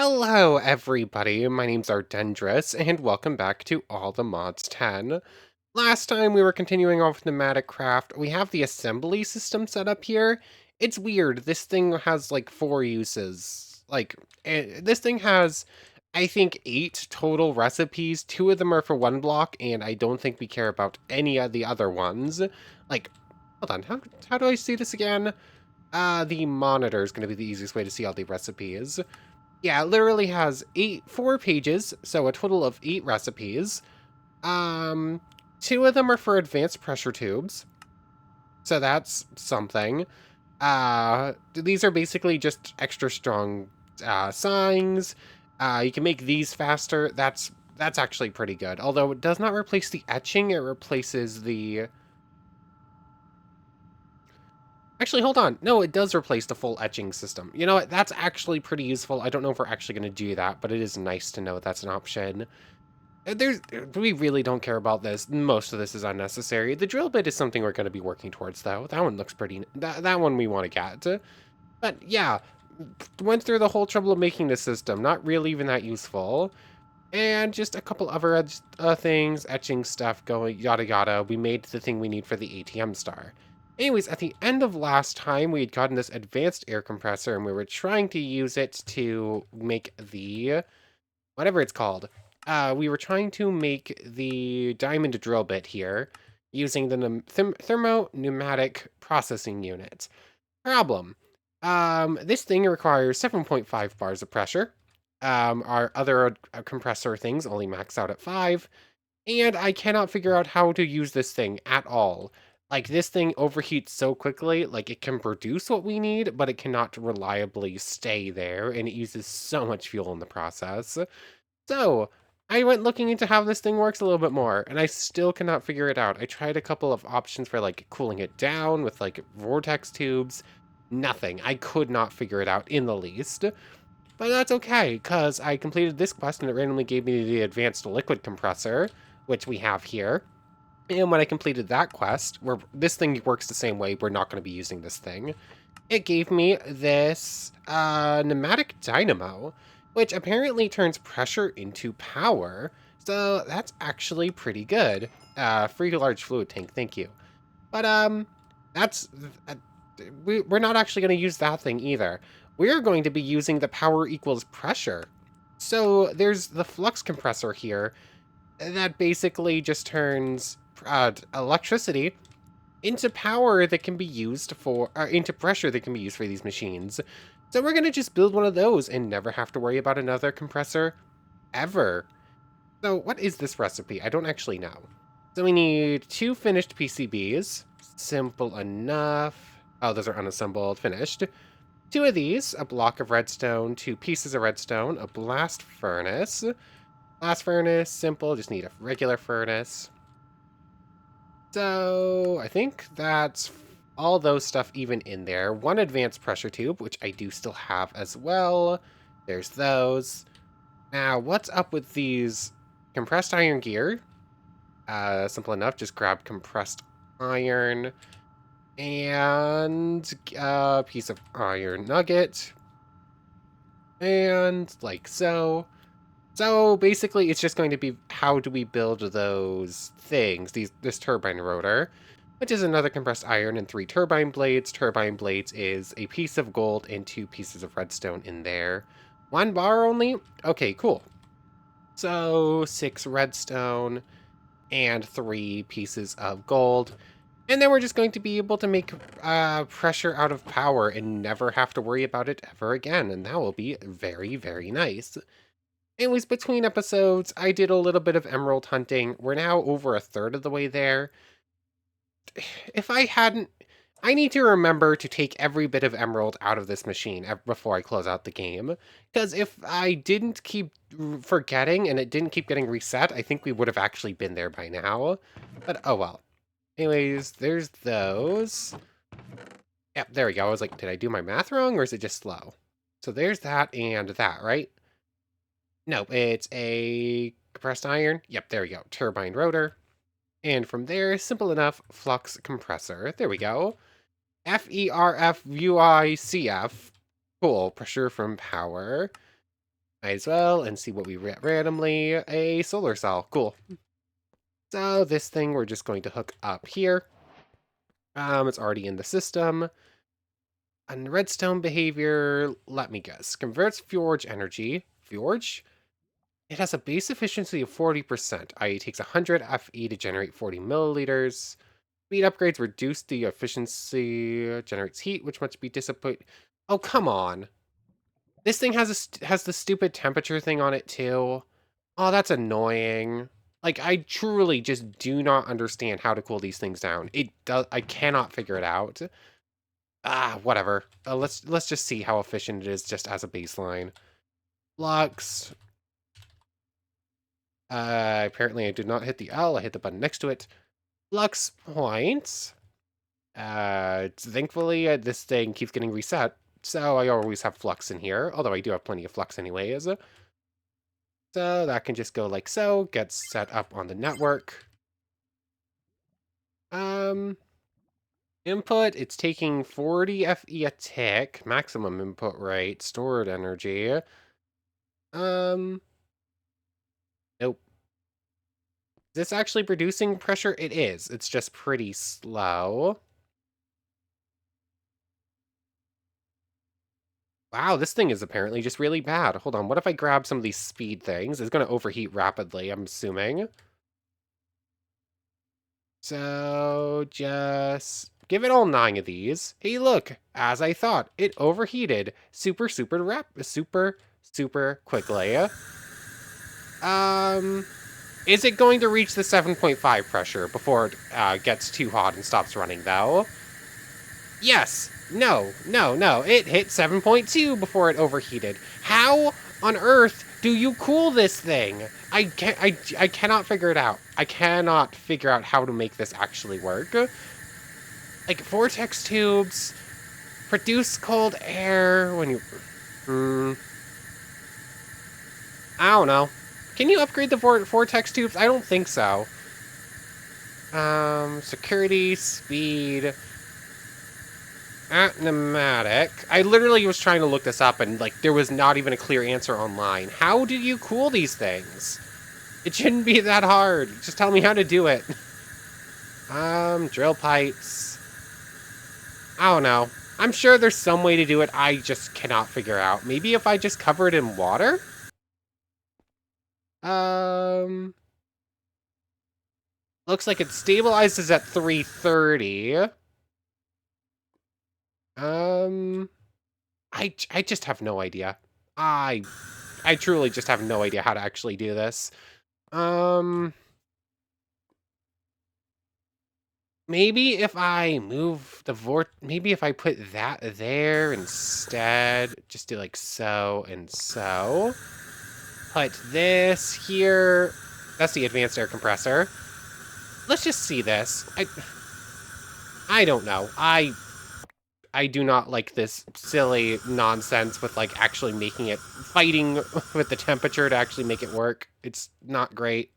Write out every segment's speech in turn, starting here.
Hello, everybody. My name's Ardendris, and welcome back to All the Mods 10. Last time we were continuing off with Pneumatic Craft. We have the assembly system set up here. It's weird. This thing has like 4 uses. This thing has, I think, 8 total recipes. 2 of them are for 1 block, and I don't think we care about any of the other ones. Like, hold on. How do I see this again? The monitor is going to be the easiest way to see all the recipes. Yeah, it literally has 4 pages, so a total of 8 recipes. Um, 2 of them are for advanced pressure tubes, so that's something. These are basically just extra strong signs. You can make these faster. That's actually pretty good. Although it does not replace the etching, it replaces the. Actually, hold on. No, it does replace the full etching system. You know what? That's actually pretty useful. I don't know if we're actually going to do that, but it is nice to know that's an option. We really don't care about this. Most of this is unnecessary. The drill bit is something we're going to be working towards, though. That one looks pretty. That one we want to get. But yeah, went through the whole trouble of making this system. Not really even that useful. And just a couple other things, etching stuff, going yada yada. We made the thing we need for the ATM star. Anyways, at the end of last time, we had gotten this advanced air compressor, and we were trying to use it to make the whatever it's called. We were trying to make the diamond drill bit here using the thermo-pneumatic processing unit. Problem. This thing requires 7.5 bars of pressure. Our other compressor things only max out at 5, and I cannot figure out how to use this thing at all. Like, this thing overheats so quickly, like, it can produce what we need, but it cannot reliably stay there, and it uses so much fuel in the process. So, I went looking into how this thing works a little bit more, and I still cannot figure it out. I tried a couple of options for, like, cooling it down with, like, vortex tubes. Nothing. I could not figure it out in the least. But that's okay, because I completed this quest and it randomly gave me the advanced liquid compressor, which we have here. And when I completed that quest, where this thing works the same way, we're not going to be using this thing. It gave me this pneumatic dynamo, which apparently turns pressure into power. So that's actually pretty good. Free large fluid tank, thank you. But that's uh, we're not actually going to use that thing either. We're going to be using the power equals pressure. So there's the flux compressor here that basically just turns electricity into power that can be used for, into pressure that can be used for these machines. So we're going to just build one of those and never have to worry about another compressor ever. So what is this recipe? I don't actually know. So we need 2 finished PCBs. Simple enough. Oh, those are unassembled. Finished. 2 of these, a block of redstone, 2 pieces of redstone, a blast furnace. Blast furnace, simple, just need a regular furnace. So I think that's all those stuff even in there. 1 advanced pressure tube, which I do still have as well. There's those. Now, what's up with these compressed iron gear? Simple enough, just grab compressed iron and a piece of iron nugget. And like so. So basically, it's just going to be how do we build those things, this turbine rotor, which is another compressed iron and 3 turbine blades. Turbine blades is a piece of gold and 2 pieces of redstone in there. 1 bar only? Okay, cool. So 6 redstone and 3 pieces of gold. And then we're just going to be able to make pressure out of power and never have to worry about it ever again. And that will be very, very nice. Anyways, between episodes, I did a little bit of emerald hunting. We're now over a third of the way there. If I hadn't... I need to remember to take every bit of emerald out of this machine before I close out the game. Because if I didn't keep forgetting and it didn't keep getting reset, I think we would have actually been there by now. But oh well. Anyways, there's those. Yep, there we go. I was like, did I do my math wrong or is it just slow? So there's that and that, right? No, it's a compressed iron. Yep, there we go. Turbine rotor. And from there, simple enough, flux compressor. There we go. FERFUICF. Cool. Pressure from power. Might as well, and see what we get randomly. A solar cell. Cool. So this thing we're just going to hook up here. It's already in the system. And redstone behavior, let me guess. Converts Fjorge energy. Fjorge? It has a base efficiency of 40%, i.e. it takes 100 Fe to generate 40 milliliters. Speed upgrades reduce the efficiency, generates heat, which must be dissipated. Oh, come on. This thing has the stupid temperature thing on it too. Oh, that's annoying. Like, I truly just do not understand how to cool these things down. I cannot figure it out. Ah, whatever. Let's just see how efficient it is just as a baseline. Flux. Apparently I did not hit the L. I hit the button next to it. Flux points. Thankfully, this thing keeps getting reset, so I always have flux in here, although I do have plenty of flux anyways. So that can just go like so, get set up on the network. Input, it's taking 40 FE a tick, maximum input rate, stored energy. Nope. Is this actually producing pressure? It is. It's just pretty slow. Wow, this thing is apparently just really bad. Hold on, what if I grab some of these speed things? It's going to overheat rapidly, I'm assuming. So, just give it all 9 of these. Hey, look, as I thought, it overheated super quickly. Is it going to reach the 7.5 pressure before it gets too hot and stops running, though? Yes. No. It hit 7.2 before it overheated. How on earth do you cool this thing? I cannot figure it out. I cannot figure out how to make this actually work. Like, vortex tubes produce cold air when you... I don't know. Can you upgrade the vortex tubes? I don't think so. Security, speed... pneumatic. I literally was trying to look this up and, like, there was not even a clear answer online. How do you cool these things? It shouldn't be that hard. Just tell me how to do it. Drill pipes. I don't know. I'm sure there's some way to do it. I just cannot figure out. Maybe if I just cover it in water? Looks like it stabilizes at 330. I just have no idea. I truly just have no idea how to actually do this. Maybe if I move the maybe if I put that there instead, just do like so and so. Put this here. That's the advanced air compressor. Let's just see this. I don't know. I do not like this silly nonsense with, like, actually making it, fighting with the temperature to actually make it work. It's not great.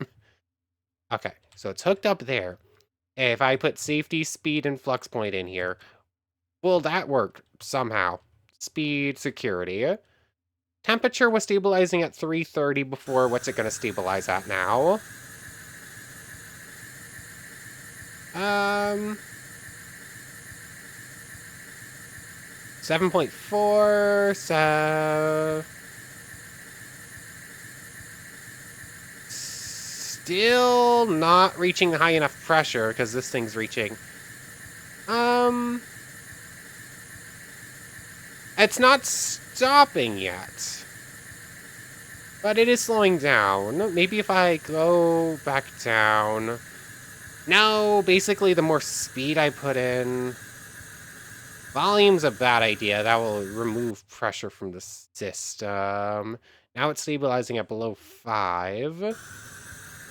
Okay, so it's hooked up there. If I put safety, speed, and flux point in here, will that work somehow? Speed, security. Temperature was stabilizing at 330 before. What's it going to stabilize at now? 7.4, so... Still not reaching high enough pressure, because this thing's reaching. It's not stopping yet. But it is slowing down. Maybe if I go back down... No, basically the more speed I put in... Volume's a bad idea. That will remove pressure from the system. Now it's stabilizing at below 5.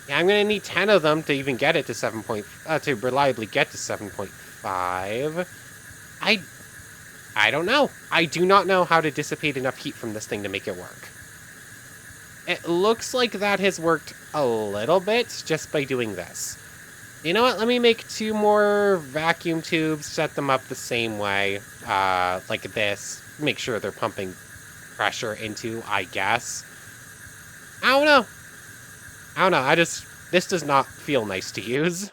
Yeah, I'm gonna need 10 of them to even get it to to reliably get to 7.5. I don't know. I do not know how to dissipate enough heat from this thing to make it work. It looks like that has worked a little bit just by doing this. You know what? Let me make 2 more vacuum tubes, set them up the same way, like this. Make sure they're pumping pressure into, I guess. I don't know. I don't know. This does not feel nice to use.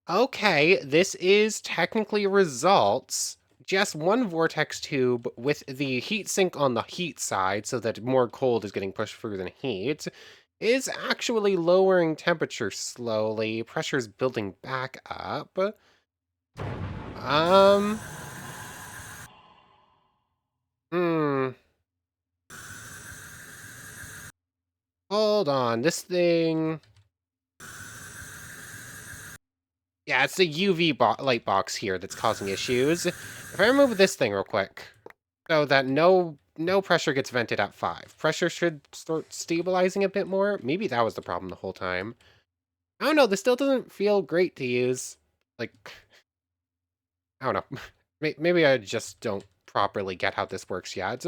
Okay, this is technically results. Just one vortex tube with the heat sink on the heat side so that more cold is getting pushed through than heat is actually lowering temperature slowly. Pressure's building back up. Um, hmm. Hold on, this thing... Yeah, it's the UV light box here that's causing issues. If I remove this thing real quick, so that no pressure gets vented at 5. Pressure should start stabilizing a bit more. Maybe that was the problem the whole time. I don't know, this still doesn't feel great to use. Like, I don't know. Maybe I just don't properly get how this works yet.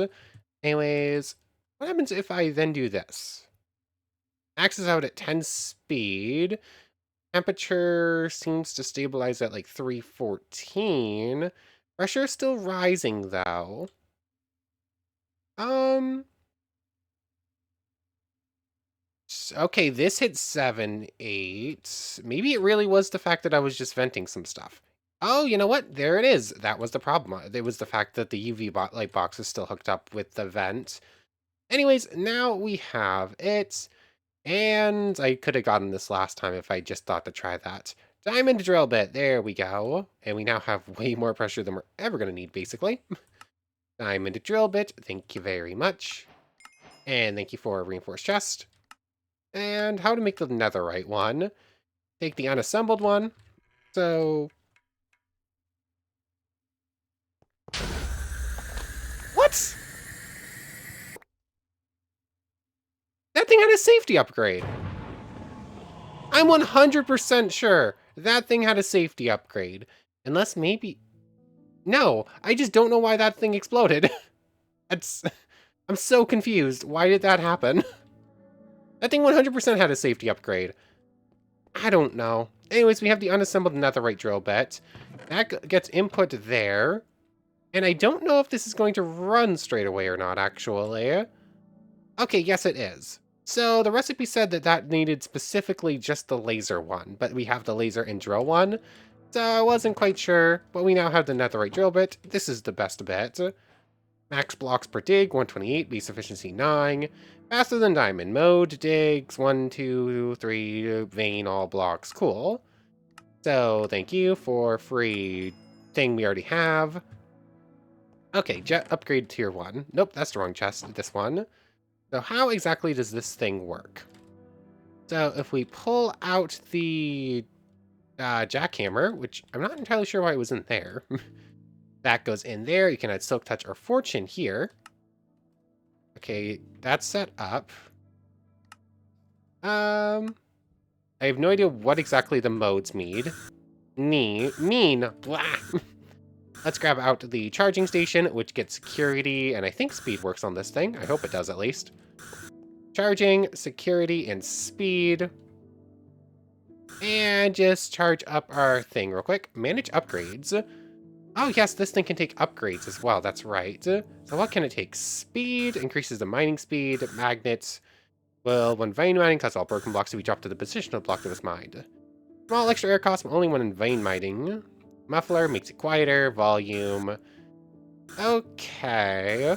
Anyways, what happens if I then do this? Maxes out at 10 speed. Temperature seems to stabilize at like 314. Pressure is still rising though. Um, okay, this hit 7, 8. Maybe it really was the fact that I was just venting some stuff. Oh, you know what? There it is. That was the problem. It was the fact that the UV light box is still hooked up with the vent. Anyways, now we have it. And I could have gotten this last time if I just thought to try that. Diamond drill bit. There we go. And we now have way more pressure than we're ever going to need, basically. Diamond drill bit. Thank you very much. And thank you for a reinforced chest. And how to make the netherite one. Take the unassembled one. So... What? That thing had a safety upgrade. I'm 100% sure that thing had a safety upgrade. Unless maybe... No, I just don't know why that thing exploded. It's... I'm so confused. Why did that happen? That thing 100% had a safety upgrade. I don't know. Anyways, we have the unassembled netherite drill bit. That gets input there. And I don't know if this is going to run straight away or not, actually. Okay, yes it is. So the recipe said that that needed specifically just the laser one, but we have the laser and drill one. So I wasn't quite sure, but we now have the netherite drill bit. This is the best bit. Max blocks per dig, 128, base efficiency 9. Faster than diamond. Mode, digs, 1, 2, 3, vein, all blocks. Cool. So thank you for free thing we already have. Okay, jet upgrade tier 1. Nope, that's the wrong chest, this one. So how exactly does this thing work? So if we pull out the jackhammer, which I'm not entirely sure why it was in there. That goes in there. You can add Silk Touch or Fortune here. Okay, that's set up. I have no idea what exactly the modes mean. Blah. Let's grab out the charging station, which gets security, and I think speed works on this thing. I hope it does, at least. Charging, security, and speed. And just charge up our thing real quick. Manage upgrades. Oh yes, this thing can take upgrades as well, that's right. So what can it take? Speed, increases the mining speed, magnets. Well, when vein mining, cause all broken blocks to be dropped to the positional block that was mined. Small extra air cost, only when in vein mining. Muffler, makes it quieter, volume. Okay.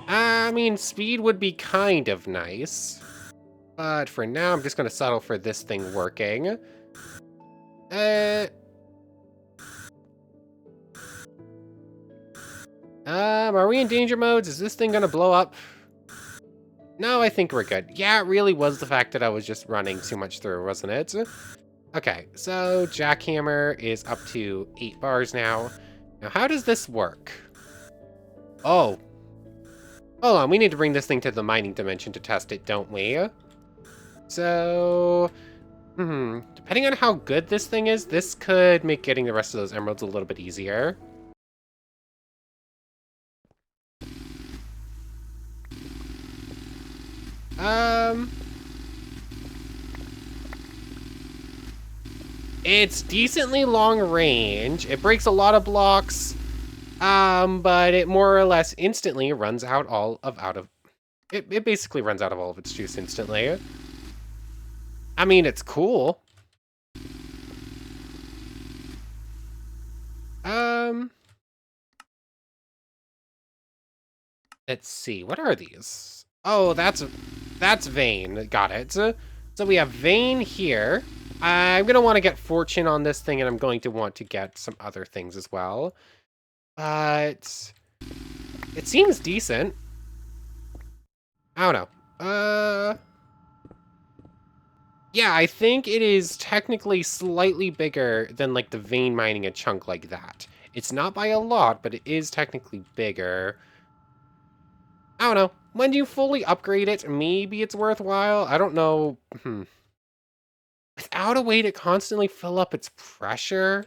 I mean, speed would be kind of nice. But for now, I'm just gonna settle for this thing working. Are we in danger modes? Is this thing gonna blow up? No, I think we're good. Yeah, it really was the fact that I was just running too much through, wasn't it? Okay, so jackhammer is up to 8 bars now. Now, how does this work? Oh. Hold on, we need to bring this thing to the mining dimension to test it, don't we? So... depending on how good this thing is, this could make getting the rest of those emeralds a little bit easier. It's decently long range. It breaks a lot of blocks. But it more or less instantly runs out it basically runs out of all of its juice instantly. I mean, it's cool. Um, let's see. What are these? Oh, that's Vane. Got it. So we have Vane here. I'm gonna want to get Fortune on this thing, and I'm going to want to get some other things as well. But it seems decent. I don't know. Yeah, I think it is technically slightly bigger than like the vein mining a chunk like that. It's not by a lot, but it is technically bigger. I don't know. When you fully upgrade it, maybe it's worthwhile. I don't know. Without a way to constantly fill up its pressure,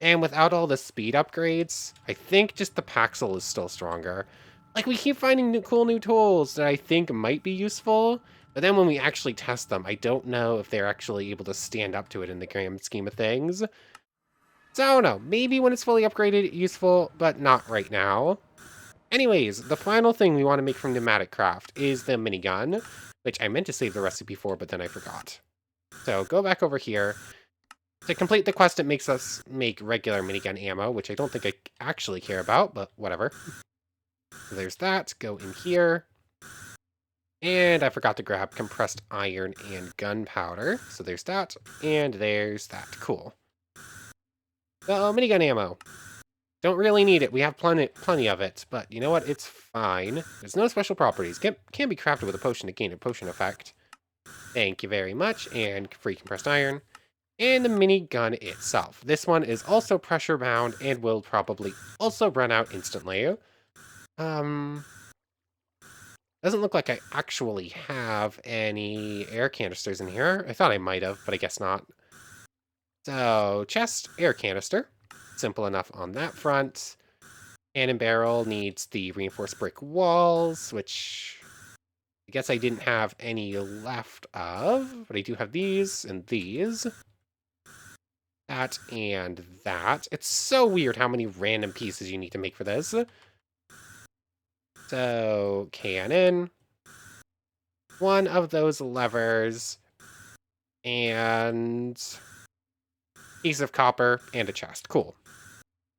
and without all the speed upgrades, I think just the Paxil is still stronger. Like, we keep finding cool new tools that I think might be useful, but then when we actually test them, I don't know if they're actually able to stand up to it in the grand scheme of things. So I don't know, maybe when it's fully upgraded, useful, but not right now. Anyways, the final thing we want to make from Pneumatic Craft is the minigun, which I meant to save the recipe for, but then I forgot. So go back over here. To complete the quest, it makes us make regular minigun ammo, which I don't think I actually care about, but whatever. So there's that. Go in here. And I forgot to grab compressed iron and gunpowder. So there's that. And there's that. Cool. So minigun ammo. Don't really need it. We have plenty of it. But you know what? It's fine. There's no special properties. Can be crafted with a potion to gain a potion effect. Thank you very much. And free compressed iron. And the minigun itself. This one is also pressure bound and will probably also run out instantly. Doesn't look like I actually have any air canisters in here. I thought I might have, but I guess not. So, chest, air canister. Simple enough on that front. Cannon barrel needs the reinforced brick walls, which I guess I didn't have any left of, but I do have these and these. That and that. It's so weird how many random pieces you need to make for this. So, cannon. One of those levers. And piece of copper and a chest. Cool.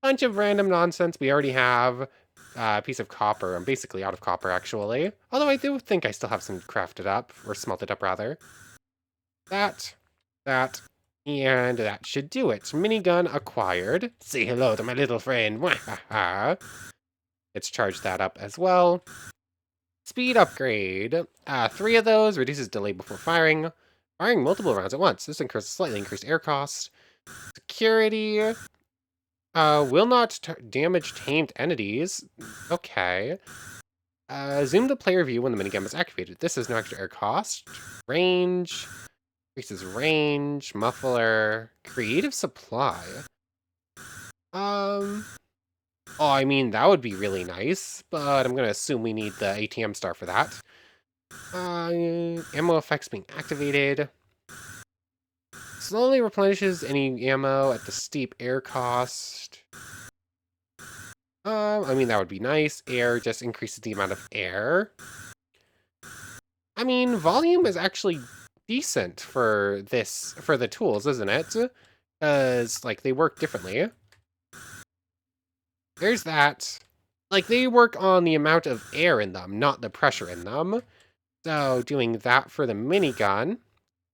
Bunch of random nonsense. We already have a piece of copper. I'm basically out of copper, actually. Although I do think I still have some crafted up, or smelted up, rather. That, and that should do it. Minigun acquired. Say hello to my little friend. Let's charge that up as well. Speed upgrade. 3 of those reduces delay before firing. Firing multiple rounds at once. This incurs slightly increased air cost. Security. Will not damage tamed entities. Okay. Zoom to player view when the minigun is activated. This is no extra air cost. Range. Increases range. Muffler. Creative supply. Oh, I mean, that would be really nice, but I'm gonna assume we need the ATM star for that. Ammo effects being activated. Slowly replenishes any ammo at the steep air cost. I mean, that would be nice. Air just increases the amount of air. I mean, volume is actually decent for the tools, isn't it? Because, like, they work differently. There's that. Like, they work on the amount of air in them, not the pressure in them. So, doing that for the minigun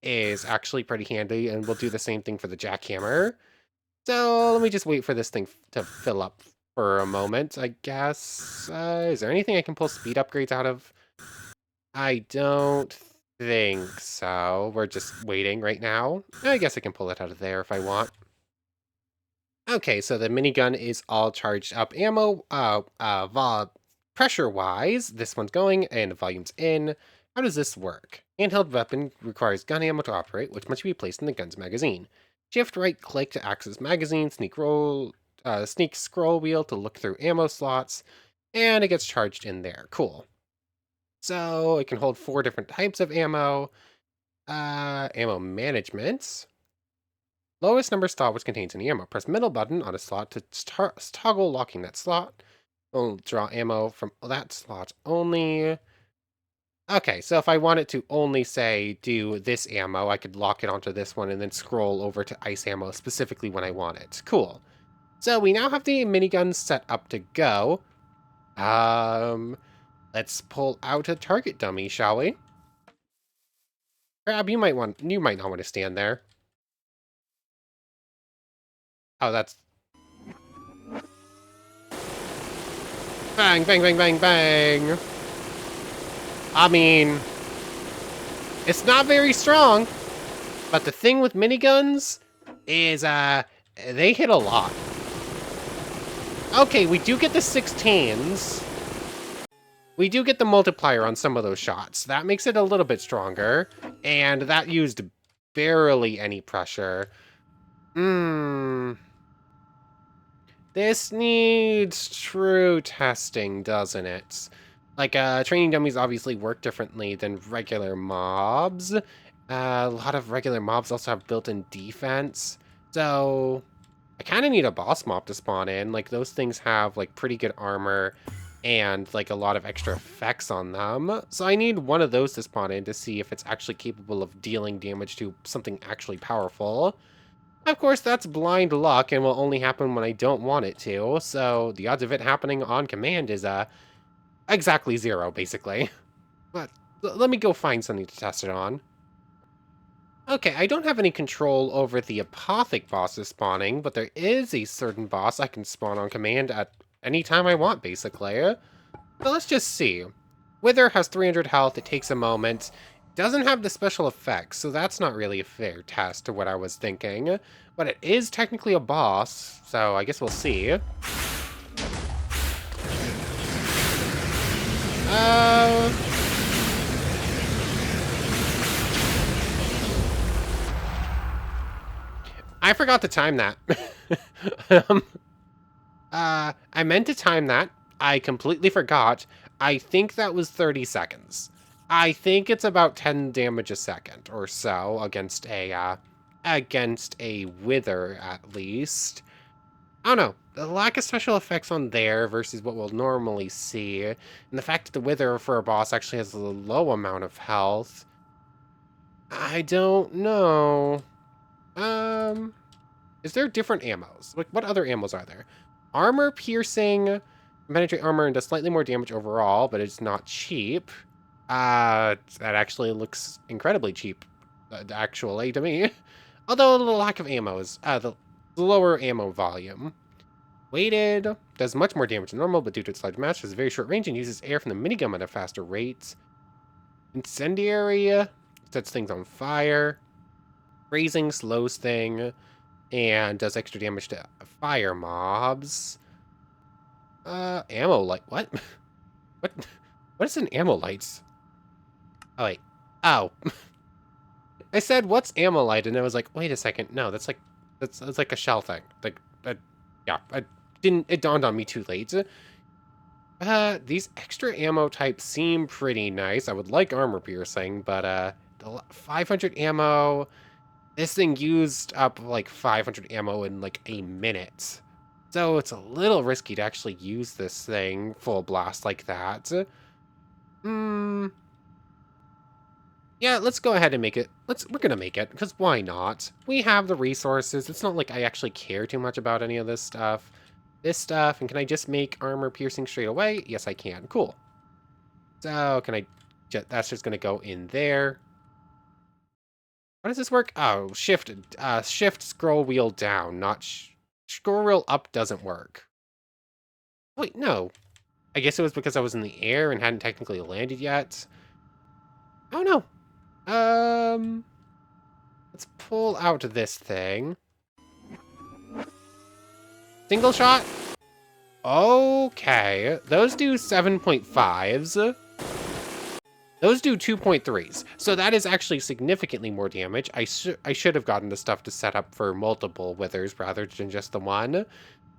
is actually pretty handy, and we'll do the same thing for the jackhammer. So let me just wait for this thing to fill up for a moment, I guess. Is there anything I can pull speed upgrades out of? I don't think so. We're just waiting right now. I guess I can pull it out of there if I want. Okay, so the minigun is all charged up ammo. Pressure-wise, this one's going and the volume's in. How does this work? Handheld weapon requires gun ammo to operate, which must be placed in the gun's magazine. Shift right click to access magazine, sneak scroll wheel to look through ammo slots, and it gets charged in there. Cool. So it can hold 4 different types of ammo. Ammo management. Lowest number slot which contains any ammo. Press middle button on a slot to toggle locking that slot. We'll draw ammo from that slot only. Okay, so if I wanted to only, say, do this ammo, I could lock it onto this one and then scroll over to ice ammo specifically when I want it. Cool. So we now have the miniguns set up to go. Let's pull out a target dummy, shall we? Crab, you might not want to stand there. Oh, that's... Bang, bang, bang, bang, bang! I mean... It's not very strong, but the thing with miniguns is, they hit a lot. Okay, we do get the 16s. We do get the multiplier on some of those shots. That makes it a little bit stronger, and that used barely any pressure. This needs true testing, doesn't it? Like, training dummies obviously work differently than regular mobs. A lot of regular mobs also have built-in defense. So, I kind of need a boss mob to spawn in. Like, those things have, like, pretty good armor and, like, a lot of extra effects on them. So I need one of those to spawn in to see if it's actually capable of dealing damage to something actually powerful. Of course, that's blind luck and will only happen when I don't want it to, so the odds of it happening on command is, exactly 0, basically. But let me go find something to test it on. Okay, I don't have any control over the Apothic bosses spawning, but there is a certain boss I can spawn on command at any time I want, basically. So let's just see. Wither has 300 health, it takes a moment. Doesn't have the special effects, so that's not really a fair test to what I was thinking. But it is technically a boss, so I guess we'll see. I forgot to time that. I meant to time that. I completely forgot. I think that was 30 seconds. I think it's about 10 damage a second or so against a wither, at least. I don't know. The lack of special effects on there versus what we'll normally see, and the fact that the wither for a boss actually has a low amount of health. I don't know. Is there different ammos? Like, what other ammos are there? Armor piercing, penetrate armor and does slightly more damage overall, but it's not cheap. That actually looks incredibly cheap, actually, to me. Although the lack of ammo is, the lower ammo volume. Weighted, does much more damage than normal, but due to its large mass, has a very short range and uses air from the minigun at a faster rate. Incendiary, sets things on fire. Freezing slows thing, and does extra damage to fire mobs. Ammo light, what? What is an ammo light? Oh, wait. Oh. I said, what's ammo light? And I was like, wait a second. No, that's like a shell thing. Like, yeah, it dawned on me too late. These extra ammo types seem pretty nice. I would like armor piercing, but, 500 ammo. This thing used up, like, 500 ammo in, like, a minute. So it's a little risky to actually use this thing full blast like that. Yeah, let's go ahead and make it. We're gonna make it, because why not? We have the resources. It's not like I actually care too much about any of this stuff. And can I just make armor piercing straight away? Yes, I can. Cool. So, that's just gonna go in there. How does this work? Oh, shift scroll wheel down, not scroll wheel up doesn't work. Wait, no. I guess it was because I was in the air and hadn't technically landed yet. I don't know. Let's pull out this thing. Single shot? Okay. Those do 7.5s. Those do 2.3s. So that is actually significantly more damage. I should have gotten the stuff to set up for multiple withers rather than just the one.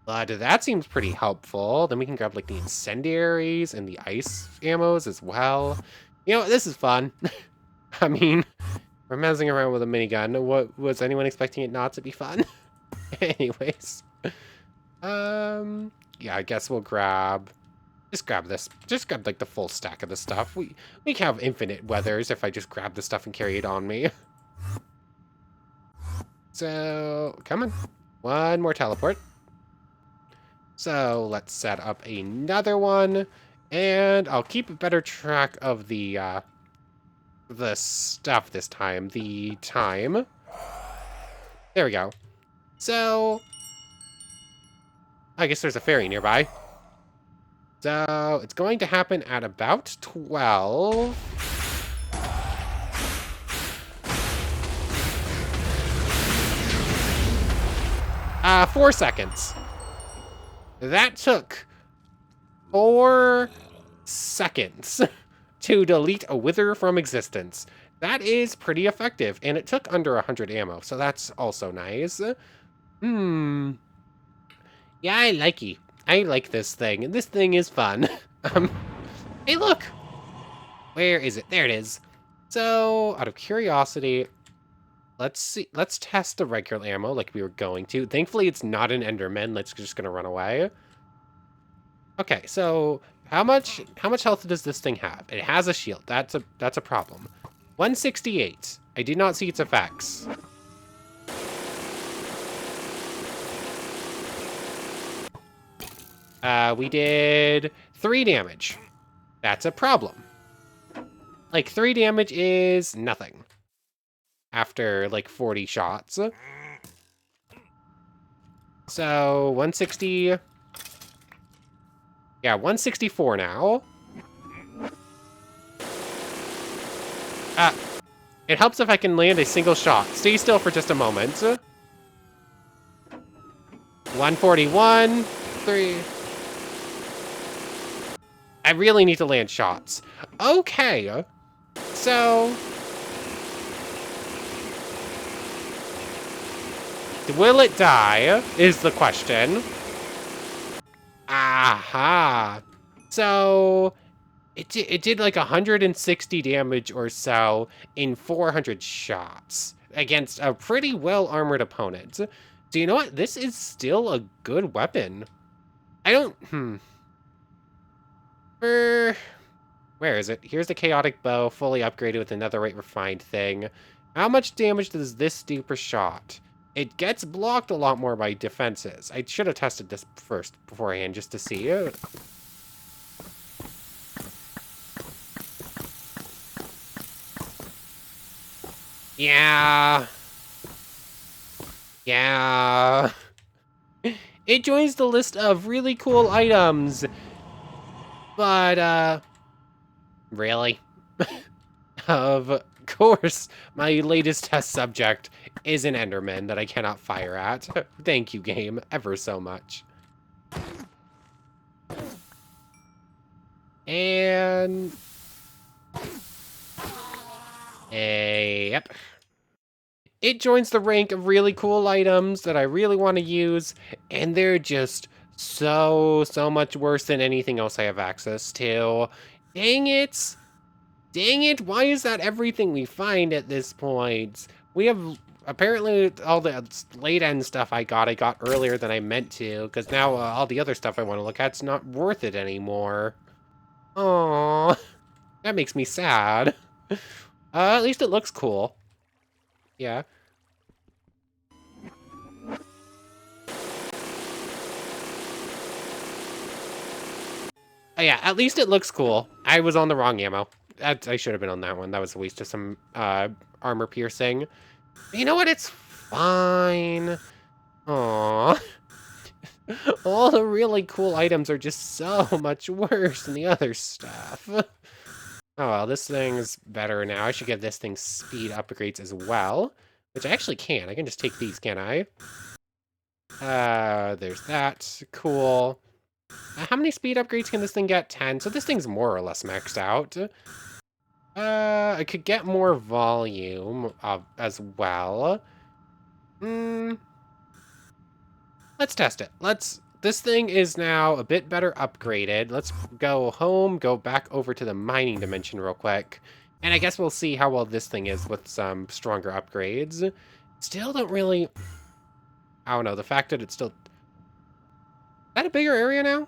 But that seems pretty helpful. Then we can grab, like, the incendiaries and the ice ammos as well. You know, this is fun. I mean, We're messing around with a minigun. What was anyone expecting it not to be fun? Anyways. Yeah, I guess we'll grab... Just grab this. Just grab, like, the full stack of the stuff. We can have infinite weathers if I just grab the stuff and carry it on me. So, come on. One more teleport. So, let's set up another one. And I'll keep a better track of the stuff this time. The time. There we go. So, I guess there's a ferry nearby. So, it's going to happen at about 12. 4 seconds. That took 4 seconds to delete a wither from existence. That is pretty effective, and it took under 100 ammo, so that's also nice. Yeah, I like this thing, and this thing is fun. Hey, look! Where is it? There it is. So, out of curiosity, let's test the regular ammo like we were going to. Thankfully, it's not an Enderman. Let's just gonna run away. Okay, so how much health does this thing have? It has a shield. That's a problem. 168. I did not see its effects. We did 3 damage. That's a problem. Like, 3 damage is nothing after, like, 40 shots. So, 160... Yeah, 164 now. It helps if I can land a single shot. Stay still for just a moment. 141. 3... I really need to land shots. Okay. So... will it die, is the question. Aha. So... It did like 160 damage or so in 400 shots against a pretty well-armored opponent. So you know what? This is still a good weapon. I don't... Where is it? Here's the chaotic bow, fully upgraded with another rate refined thing. How much damage does this do per shot? It gets blocked a lot more by defenses. I should have tested this first beforehand just to see it. Yeah. Yeah. It joins the list of really cool items. But, really? Of course, my latest test subject is an Enderman that I cannot fire at. Thank you, game, ever so much. And... yep. It joins the rank of really cool items that I really want to use, and they're just so much worse than anything else I have access to. Dang it! Dang it, why is that everything we find at this point? We have, apparently, all the late-end stuff I got earlier than I meant to, because now all the other stuff I want to look at's not worth it anymore. Aww, that makes me sad. At least it looks cool. Yeah. Oh yeah, at least it looks cool. I was on the wrong ammo. I should have been on that one. That was a waste of some armor piercing. But you know what? It's fine. Aww. All the really cool items are just so much worse than the other stuff. Oh well, this thing's better now. I should give this thing speed upgrades as well. Which I actually can. I can just take these, can't I? There's that. Cool. How many speed upgrades can this thing get? 10. So this thing's more or less maxed out. I could get more volume as well. Let's test it. This thing is now a bit better upgraded. Let's go home, go back over to the mining dimension real quick. And I guess we'll see how well this thing is with some stronger upgrades. Still don't really... I don't know, the fact that it's still... Is that a bigger area now?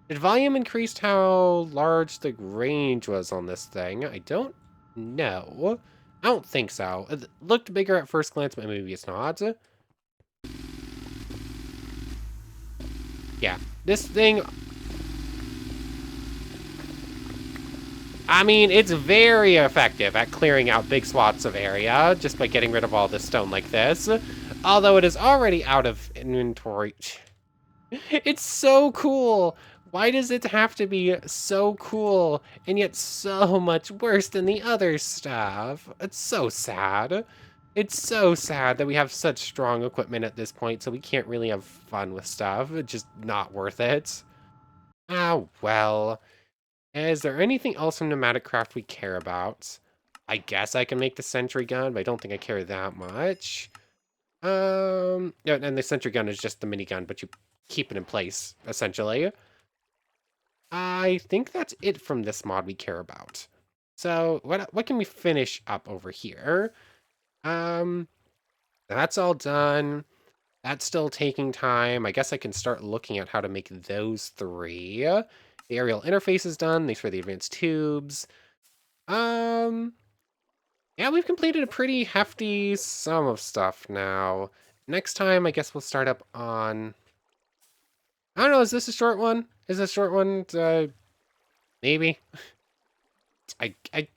Did volume increased how large the range was on this thing? I don't know. I don't think so. It looked bigger at first glance, but maybe it's not. Yeah, this thing... I mean, it's very effective at clearing out big swaths of area just by getting rid of all this stone like this. Although it is already out of inventory. It's so cool. Why does it have to be so cool and yet so much worse than the other stuff? It's so sad. It's so sad that we have such strong equipment at this point, so we can't really have fun with stuff. It's just not worth it. Ah, well. Is there anything else from Pneumatic Craft we care about? I guess I can make the sentry gun, but I don't think I care that much. Yeah, and the sentry gun is just the minigun, but you keep it in place, essentially. I think that's it from this mod we care about. So what can we finish up over here? That's all done. That's still taking time. I guess I can start looking at how to make those three. The aerial interface is done. Thanks for the advanced tubes. Yeah, we've completed a pretty hefty sum of stuff now. Next time, I guess we'll start up on... I don't know, is this a short one? Is this a short one? Maybe.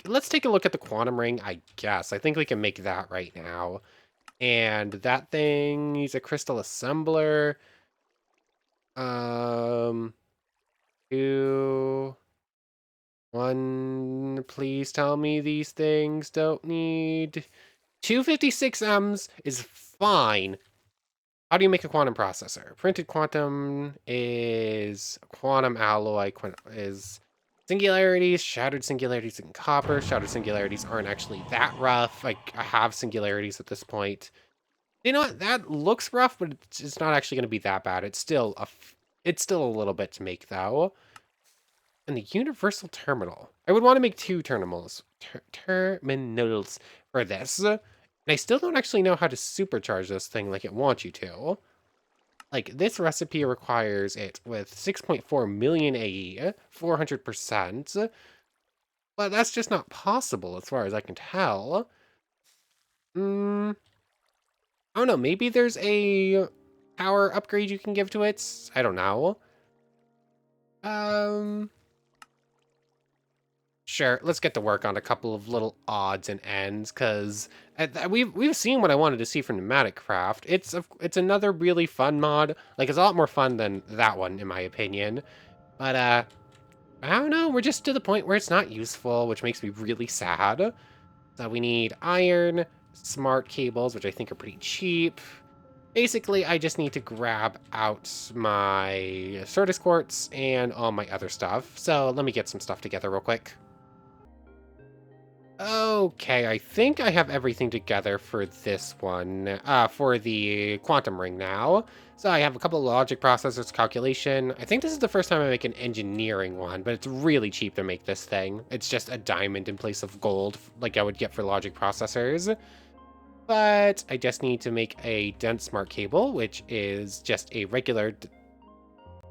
Let's take a look at the quantum ring, I guess. I think we can make that right now. And that thing is a crystal assembler. Two... One, please tell me these things don't need... 256Ms is fine. How do you make a quantum processor? Printed quantum is quantum alloy, is singularities, shattered singularities in copper. Shattered singularities aren't actually that rough. I have singularities at this point. You know what? That looks rough, but it's not actually going to be that bad. It's still a little bit to make, though. And the universal terminal. I would want to make two terminals. Terminals for this. And I still don't actually know how to supercharge this thing like it wants you to. Like, this recipe requires it with 6.4 million AE, 400%. But that's just not possible as far as I can tell. I don't know, maybe there's a power upgrade you can give to it? I don't know. Sure, let's get to work on a couple of little odds and ends, because we've seen what I wanted to see from Pneumatic Craft. It's another really fun mod. Like, it's a lot more fun than that one, in my opinion. But, I don't know, we're just to the point where it's not useful, which makes me really sad. So we need iron, smart cables, which I think are pretty cheap. Basically, I just need to grab out my Certus quartz and all my other stuff. So let me get some stuff together real quick. Okay, I think I have everything together for this one, for the quantum ring now. So I have a couple of logic processors calculation. I think this is the first time I make an engineering one, but it's really cheap to make this thing. It's just a diamond in place of gold, like I would get for logic processors. But I just need to make a dense smart cable, which is just a regular...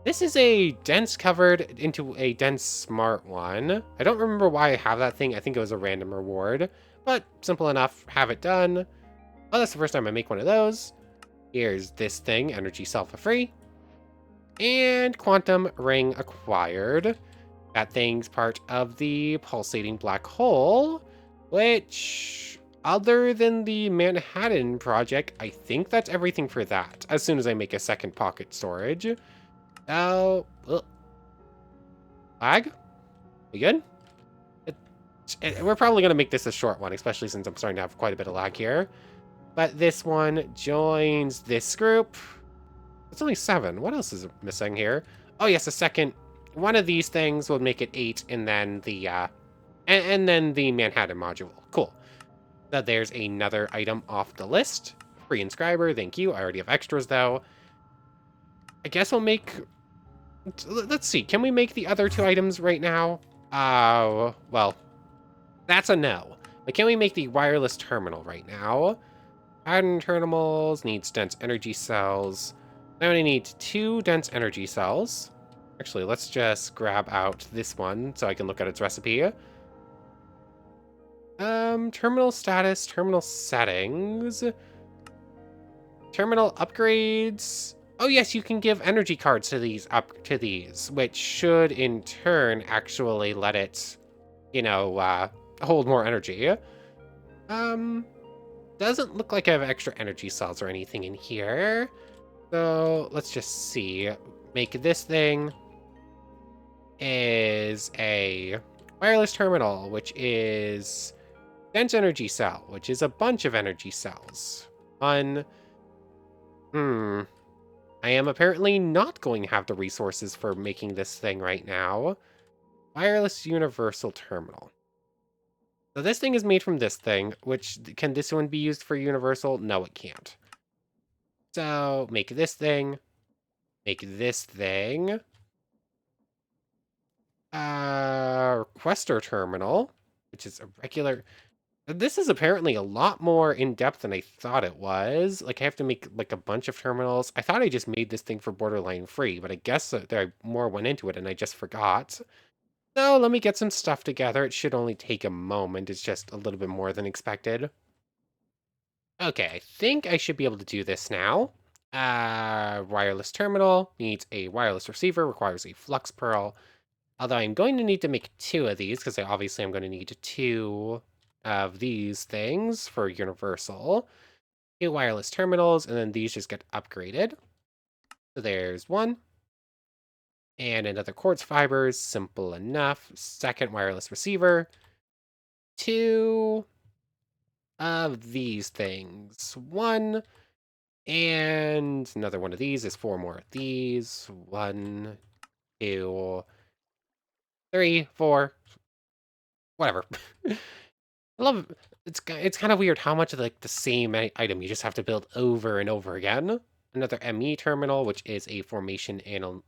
This is a dense covered into a dense smart one. I don't remember why I have that thing. I think it was a random reward, but simple enough. Have it done. Oh, that's the first time I make one of those. Here's this thing, energy sulfur-free. And quantum ring acquired. That thing's part of the pulsating black hole, which, other than the Manhattan project, I think that's everything for that, as soon as I make a second pocket storage. Oh, lag? We good? We're probably going to make this a short one, especially since I'm starting to have quite a bit of lag here. But this one joins this group. It's only 7. What else is missing here? Oh, yes, a second. One of these things will make it 8, and then the, and then the Manhattan module. Cool. Now there's another item off the list. Free inscriber, thank you. I already have extras, though. I guess we'll make... Let's see. Can we make the other 2 items right now? Well, That's a no. But can we make the wireless terminal right now? Pattern terminals needs dense energy cells. I only need 2 dense energy cells. Actually, let's just grab out this one so I can look at its recipe. Terminal status, terminal settings, terminal upgrades. Oh yes, you can give energy cards to these, which should in turn actually let it, hold more energy. Um, doesn't look like I have extra energy cells or anything in here. So let's just see. Make this thing is a wireless terminal, which is dense energy cell, which is a bunch of energy cells. Fun. I am apparently not going to have the resources for making this thing right now. Wireless universal terminal. So this thing is made from this thing, which can this one be used for universal? No, it can't. So make this thing, make this thing. Requester terminal, which is a regular. This is apparently a lot more in-depth than I thought it was. Like, I have to make, like, a bunch of terminals. I thought I just made this thing for borderline free, but I guess that there more went into it, and I just forgot. So, let me get some stuff together. It should only take a moment. It's just a little bit more than expected. Okay, I think I should be able to do this now. Wireless terminal needs a wireless receiver, requires a flux pearl. Although I'm going to need to make 2 of these, because obviously I'm going to need 2 of these things for universal. 2 wireless terminals, and then these just get upgraded. So there's 1. And another quartz fibers, simple enough. Second wireless receiver. 2 of these things. 1. And another one of these is 4 more of these. 1, 2, 3, 4. Whatever. I love it's kind of weird how much of like the same item you just have to build over and over again. Another ME terminal, which is a formation anal.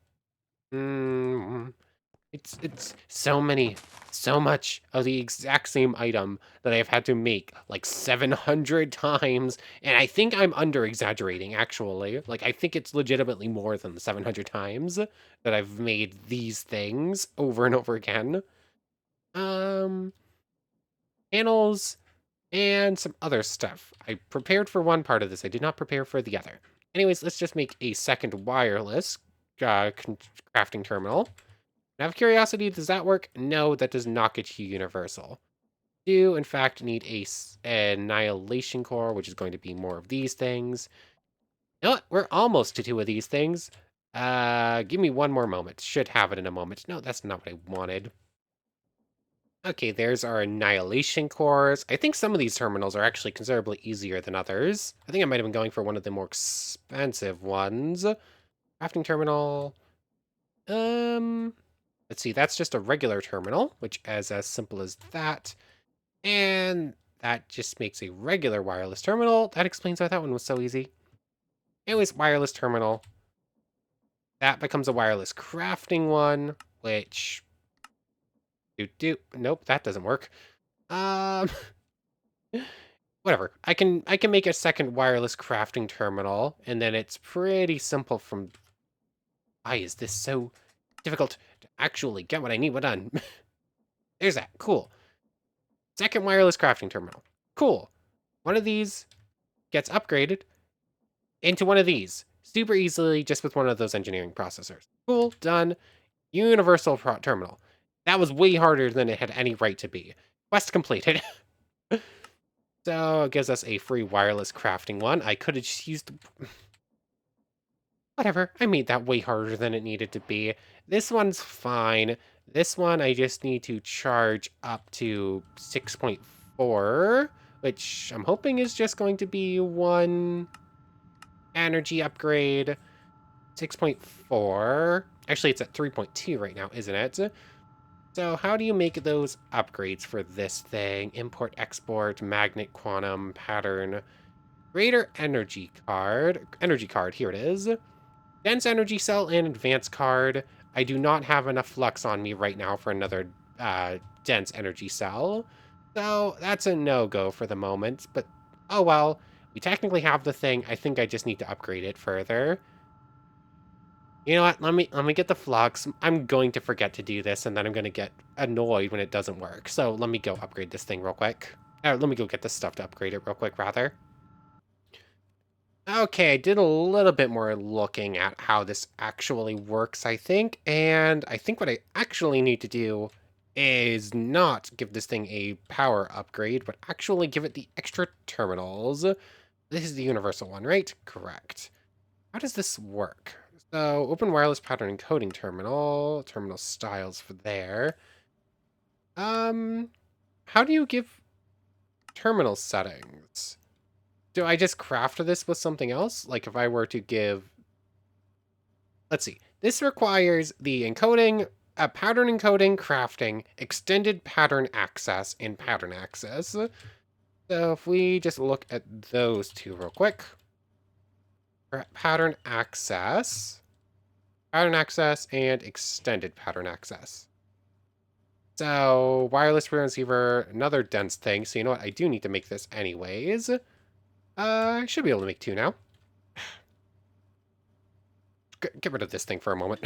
It's so much of the exact same item that I've had to make like 700 times, and I think I'm under exaggerating actually. Like I think it's legitimately more than the 700 times that I've made these things over and over again. Um, Panels and some other stuff. I prepared for one part of this. I did not prepare for the other. Anyways, let's just make a second wireless crafting terminal. Out of curiosity, does that work? No, that does not get you universal. Do, in fact, need an annihilation core, which is going to be more of these things. You know what? We're almost to 2 of these things. Give me one more moment. Should have it in a moment. No, that's not what I wanted. Okay, there's our annihilation cores. I think some of these terminals are actually considerably easier than others. I think I might have been going for one of the more expensive ones. Crafting terminal. Let's see, that's just a regular terminal, which is as simple as that. And that just makes a regular wireless terminal. That explains why that one was so easy. Anyways, wireless terminal. That becomes a wireless crafting one, which... Nope, that doesn't work. Um... Whatever. I can make a second wireless crafting terminal, and then it's pretty simple from... Why is this so difficult to actually get what I need done? There's that. Cool. Second wireless crafting terminal. Cool. One of these gets upgraded into one of these. Super easily, just with one of those engineering processors. Cool. Done. Universal terminal. That was way harder than it had any right to be. Quest completed. So it gives us a free wireless crafting one. I could have just used... Whatever. I made that way harder than it needed to be. This one's fine. This one, I just need to charge up to 6.4, which I'm hoping is just going to be 1 energy upgrade. 6.4. Actually, it's at 3.2 right now, isn't it? So how do you make those upgrades for this thing? Import, export, magnet, quantum, pattern, greater energy card. Energy card, here it is. Dense energy cell and advanced card. I do not have enough flux on me right now for another dense energy cell. So that's a no-go for the moment, but oh well. We technically have the thing. I think I just need to upgrade it further. You know what? Let me get the flux. I'm going to forget to do this, and then I'm going to get annoyed when it doesn't work. So let me go upgrade this thing real quick. Let me go get this stuff to upgrade it real quick, rather. Okay, I did a little bit more looking at how this actually works, I think. And I think what I actually need to do is not give this thing a power upgrade, but actually give it the extra terminals. This is the universal one, right? Correct. How does this work? So, open wireless pattern encoding terminal styles for there. Um, how do you give terminal settings? Do I just craft this with something else? Like if I were to give, let's see, this requires the encoding, pattern encoding, crafting, extended pattern access, and pattern access. So if we just look at those two real quick, pattern access, and extended pattern access. So wireless receiver, another dense thing. So you know what? I do need to make this anyways. I should be able to make two now. Get rid of this thing for a moment.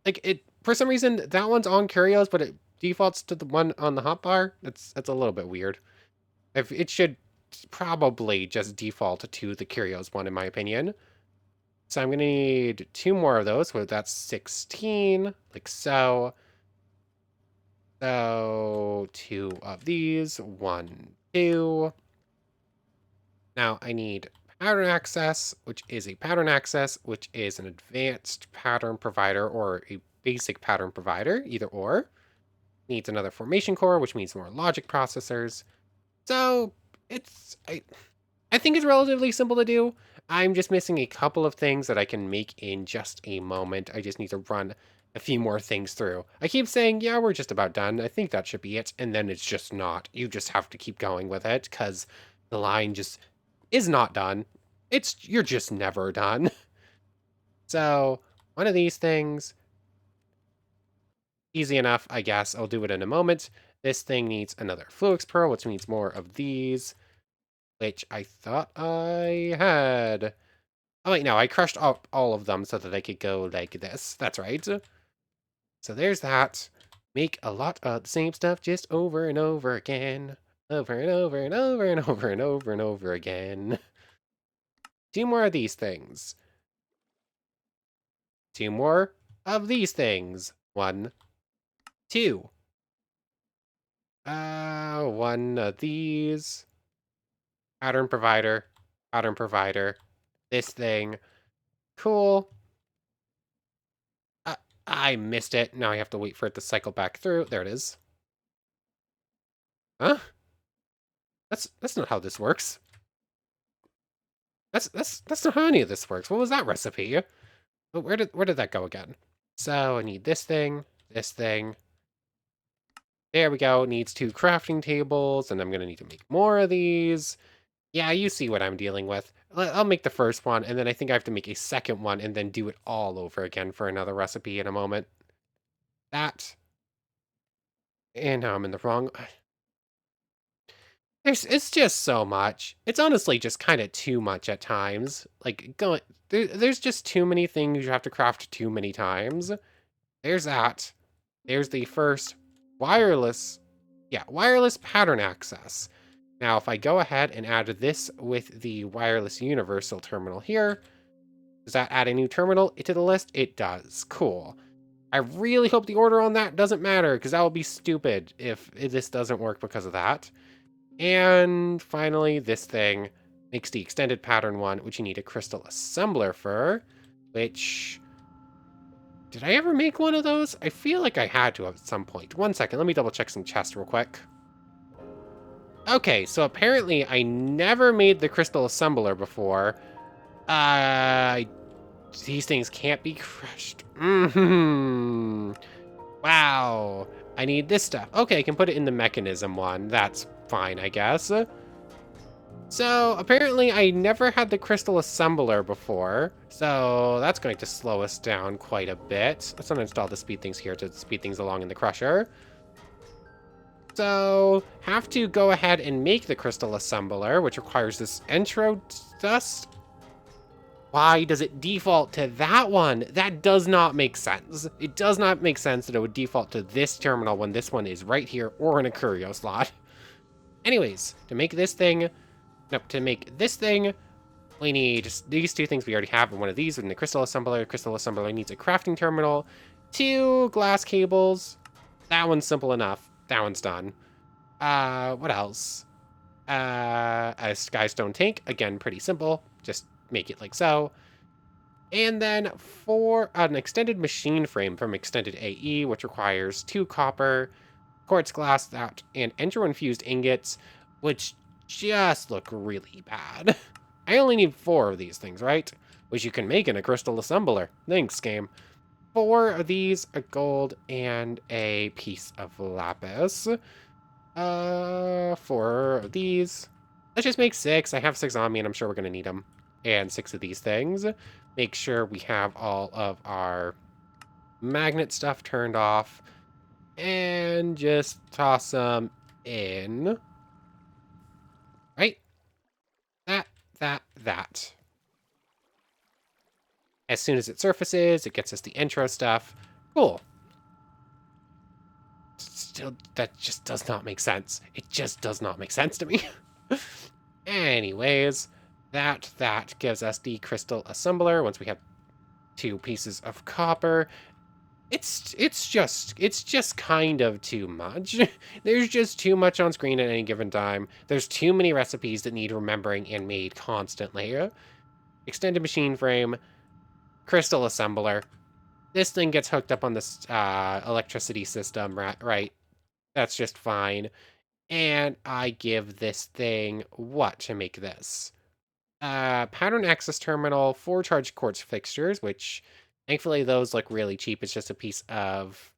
Like it, for some reason, that one's on Curios, but it defaults to the one on the hotbar. That's a little bit weird. If it should probably just default to the Curios one, in my opinion. So I'm gonna need two more of those. So that's 16, like so. So two of these, 1, 2. Now I need pattern access, which is a pattern access, which is an advanced pattern provider or a basic pattern provider, either or. Needs another formation core, which means more logic processors. So I think it's relatively simple to do. I'm just missing a couple of things that I can make in just a moment. I just need to run a few more things through. I keep saying, yeah, we're just about done. I think that should be it. And then it's just not. You just have to keep going with it because the line just is not done. You're just never done. So one of these things, easy enough, I guess. I'll do it in a moment. This thing needs another Fluix Pearl, which means more of these, which I thought I had. Oh, wait, no, I crushed up all of them so that I could go like this. That's right. So there's that. Make a lot of the same stuff just over and over again. Over and over and over and over and over and over again. Two more of these things. Two more of these things. 1, 2. One of these. Pattern provider. Pattern provider. This thing. Cool. I missed it. Now I have to wait for it to cycle back through. There it is. Huh? That's not how this works. That's not how any of this works. What was that recipe? Where did that go again? So I need this thing, this thing. There we go. Needs 2 crafting tables, and I'm gonna need to make more of these. Yeah, you see what I'm dealing with. I'll make the first one, and then I think I have to make a second one, and then do it all over again for another recipe in a moment. That. And now I'm in the wrong. It's just so much. It's honestly just kind of too much at times. Like there's just too many things you have to craft too many times. There's that. There's the first wireless, yeah, wireless pattern access. Now, if I go ahead and add this with the wireless universal terminal here, does that add a new terminal to the list? It does. Cool. I really hope the order on that doesn't matter because that would be stupid if this doesn't work because of that. And finally, this thing makes the extended pattern one, which you need a crystal assembler for, which... Did I ever make one of those? I feel like I had to at some point. One second, let me double check some chests real quick. Okay, so apparently I never made the crystal assembler before. These things can't be crushed. Wow. I need this stuff. Okay, I can put it in the Mekanism one. That's fine, I guess. So apparently I never had the crystal assembler before, so that's going to slow us down quite a bit. Let's uninstall the speed things here to speed things along in the crusher. So, have to go ahead and make the crystal assembler, which requires this intro dust. Why does it default to that one? That does not make sense. It does not make sense that it would default to this terminal when this one is right here or in a curio slot. Anyways, to make this thing, nope, to make this thing, we need just these two things we already have in one of these in the crystal assembler. Crystal assembler needs a crafting terminal, 2 glass cables. That one's simple enough. That one's done. What else? A skystone tank. Again, pretty simple. Just make it like so. And then for an extended machine frame from extended AE, which requires 2 copper, quartz glass, that, and entro-infused ingots, which just look really bad. I only need 4 of these things, right? Which you can make in a crystal assembler. Thanks, game. 4 of these, a gold, and a piece of lapis. 4 of these. Let's just make 6. I have 6 on me, and I'm sure we're going to need them. And 6 of these things. Make sure we have all of our magnet stuff turned off. And just toss them in. Right? That. As soon as it surfaces, it gets us the intro stuff. Cool. Still, that just does not make sense. It just does not make sense to me. Anyways, that gives us the crystal assembler. Once we have 2 pieces of copper, it's just kind of too much. There's just too much on screen at any given time. There's too many recipes that need remembering and made constantly. Extended machine frame, crystal assembler. This thing gets hooked up on this electricity system, right? That's just fine. And I give this thing what to make this? Pattern access terminal, 4 charge quartz fixtures, which thankfully those look really cheap. It's just a piece of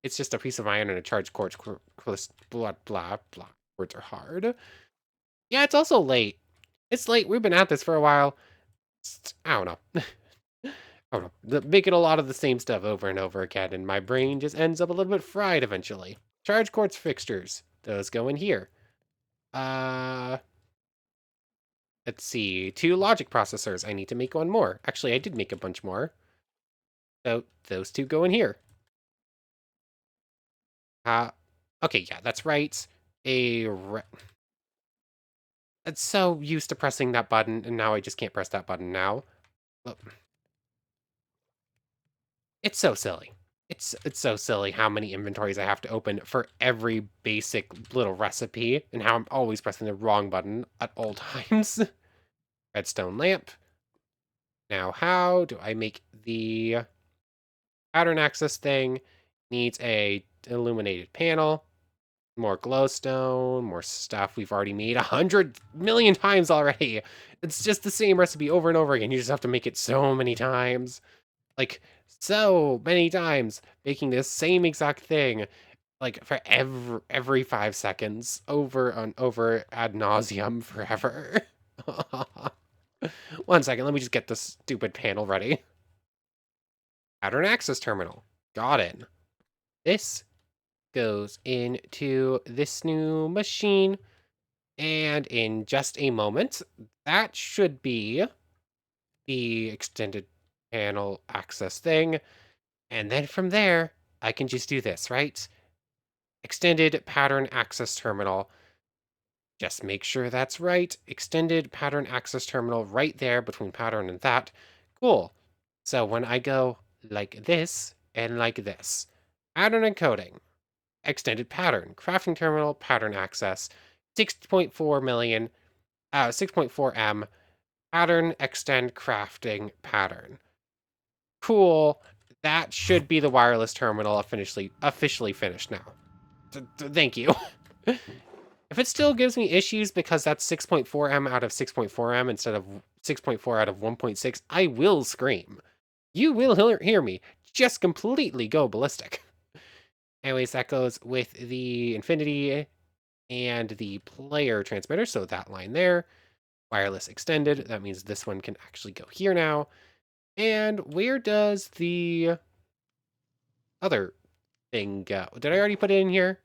iron and a charged quartz, blah, blah, blah. Words are hard. Yeah, it's also late. It's late. We've been at this for a while. I don't know. I don't know. Making a lot of the same stuff over and over again, and my brain just ends up a little bit fried eventually. Charge quartz fixtures. Those go in here. Uh, let's see. 2 logic processors. I need to make one more. Actually, I did make a bunch more. So those 2 go in here. Okay, yeah, that's right. It's so used to pressing that button, and now I just can't press that button now. Look. It's so silly. It's so silly how many inventories I have to open for every basic little recipe, and how I'm always pressing the wrong button at all times. Redstone lamp. Now, how do I make the pattern access thing? Needs a illuminated panel, more glowstone, more stuff we've already made 100 million times already. It's just the same recipe over and over again. You just have to make it so many times. Like, so many times, making this same exact thing, like, for every 5 seconds, over and over ad nauseum forever. 1 second, let me just get this stupid panel ready. Pattern access terminal. Got it. This goes into this new machine, and in just a moment, that should be the extended panel access thing. And then from there, I can just do this, right? Extended pattern access terminal. Just make sure that's right. Extended pattern access terminal right there between pattern and that. Cool. So when I go like this and like this, pattern encoding, extended pattern, crafting terminal, pattern access, 6.4 million, 6.4 M, pattern extend crafting pattern. Cool. That should be the wireless terminal officially finished now. Thank you. If it still gives me issues because that's 6.4M out of 6.4M instead of 6.4 out of 1.6, I will scream. You will hear me just completely go ballistic. Anyways, that goes with the Infinity and the player transmitter, so that line there. Wireless extended, that means this one can actually go here now. And where does the other thing go? Did I already put it in here?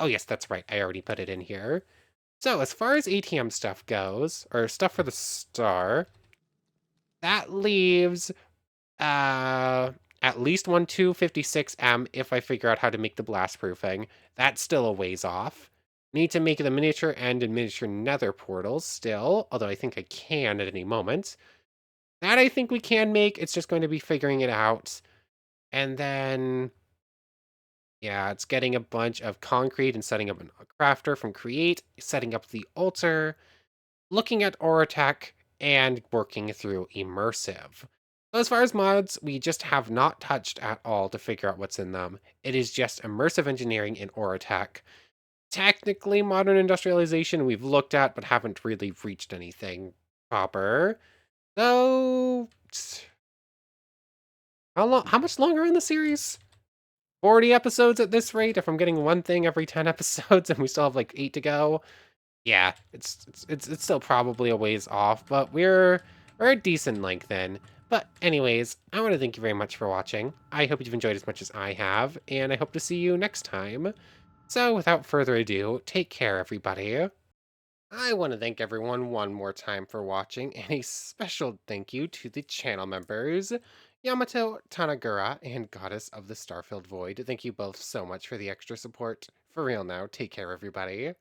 Oh yes, that's right. I already put it in here. So as far as ATM stuff goes, or stuff for the star, that leaves uh at least one 256M if I figure out how to make the blast proofing. That's still a ways off. Need to make the miniature and miniature nether portals still, although I think I can at any moment. That I think we can make. It's just going to be figuring it out. And then, yeah, it's getting a bunch of concrete and setting up a crafter from Create, setting up the altar, looking at Auratech, and working through Immersive. So as far as mods, we just have not touched at all to figure out what's in them. It is just immersive engineering in Auratech. Technically, modern industrialization we've looked at, but haven't really reached anything proper. So, how much longer in the series? 40 episodes at this rate, if I'm getting one thing every 10 episodes and we still have like 8 to go. Yeah, it's still probably a ways off, but we're a decent length in. But anyways, I want to thank you very much for watching. I hope you've enjoyed as much as I have, and I hope to see you next time. So without further ado, take care everybody. I want to thank everyone one more time for watching, and a special thank you to the channel members, Yamato, Tanagura, and Goddess of the Starfilled Void. Thank you both so much for the extra support. For real now, take care everybody.